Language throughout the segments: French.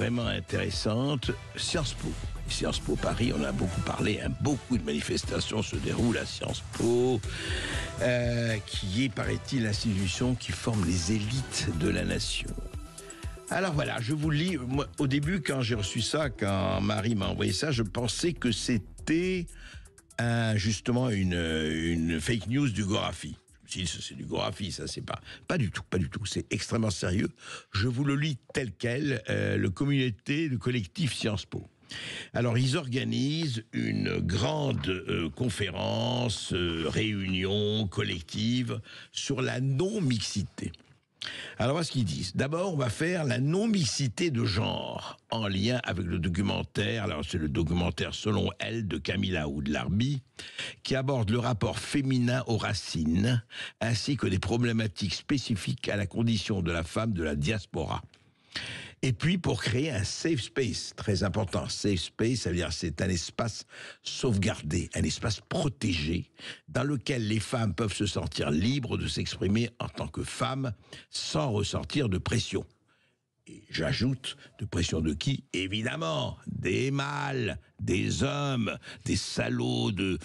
vraiment intéressante, Sciences Po. Sciences Po Paris, on a beaucoup parlé, beaucoup de manifestations se déroulent à Sciences Po, qui est, paraît-il, l'institution qui forme les élites de la nation. Alors voilà, je vous le lis. Moi, au début, quand j'ai reçu ça, quand Marie m'a envoyé ça, je pensais que c'était justement une fake news du Gorafi. Je me suis dit, c'est du Gorafi, ça, c'est pas du tout. C'est extrêmement sérieux. Je vous le lis tel quel, le collectif Sciences Po. Alors, ils organisent une grande conférence, réunion collective sur la non-mixité. Alors, voilà ce qu'ils disent. D'abord, on va faire la non-mixité de genre en lien avec le documentaire. Alors, c'est le documentaire Selon elle de Camilla Oud-Larbi qui aborde le rapport féminin aux racines ainsi que des problématiques spécifiques à la condition de la femme de la diaspora. Et puis, pour créer un safe space, très important, safe space, ça veut dire c'est un espace sauvegardé, un espace protégé, dans lequel les femmes peuvent se sentir libres de s'exprimer en tant que femmes, sans ressentir de pression. Et j'ajoute, de pression de qui? Évidemment, des mâles, des hommes, des salauds de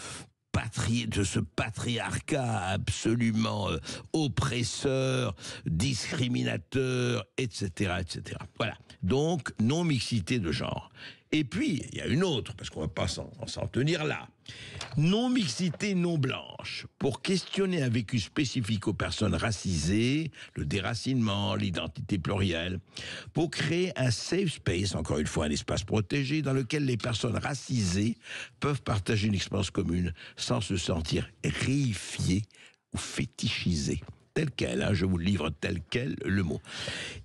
ce patriarcat absolument oppresseur, discriminateur, etc., etc. Voilà. Donc, non-mixité de genre. Et puis, il y a une autre, parce qu'on ne va pas s'en tenir là. Non-mixité non-blanche, pour questionner un vécu spécifique aux personnes racisées, le déracinement, l'identité plurielle, pour créer un safe space, encore une fois un espace protégé, dans lequel les personnes racisées peuvent partager une expérience commune sans se sentir réifiées ou fétichisées. Tel quel, je vous le livre tel quel, le mot.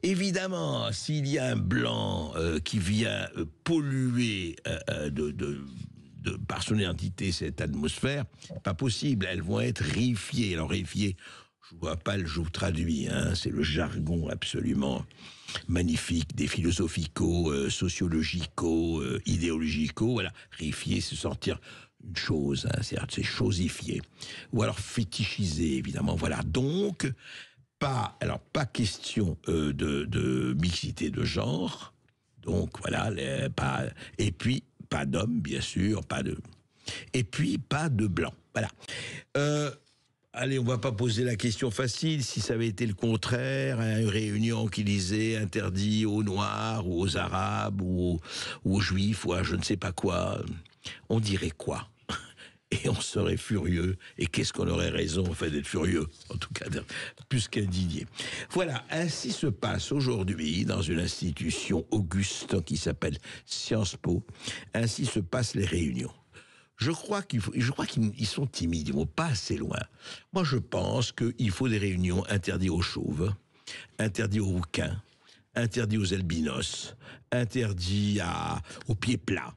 Évidemment, s'il y a un blanc qui vient polluer par son identité cette atmosphère, pas possible, elles vont être réifiées. Alors réifiées, je vois pas le jour traduit, c'est le jargon absolument magnifique des philosophico, sociologico, idéologico, voilà, réifier, se sentir une chose, c'est chosifié, ou alors fétichisé, évidemment, voilà, donc, pas question de mixité de genre, donc voilà, et puis pas d'hommes, bien sûr, et puis pas de blanc, voilà. Allez, on va pas poser la question facile. Si ça avait été le contraire, une réunion qui disait interdit aux Noirs ou aux Arabes ou aux Juifs ou à je ne sais pas quoi, on dirait quoi? Et on serait furieux. Et qu'est-ce qu'on aurait raison, en fait, d'être furieux? En tout cas, plus qu'indigné. Voilà, ainsi se passe aujourd'hui, dans une institution auguste qui s'appelle Sciences Po, ainsi se passent les réunions. Je crois qu'ils sont timides, ils vont pas assez loin. Moi, je pense qu'il faut des réunions interdites aux chauves, interdites aux rouquins, interdites aux albinos, interdites aux pieds plats.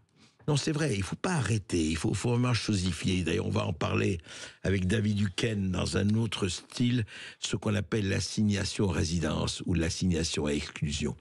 Non, c'est vrai, il faut pas arrêter, il faut vraiment chosifier. D'ailleurs, on va en parler avec David Duquesne dans un autre style, ce qu'on appelle l'assignation à résidence ou l'assignation à exclusion.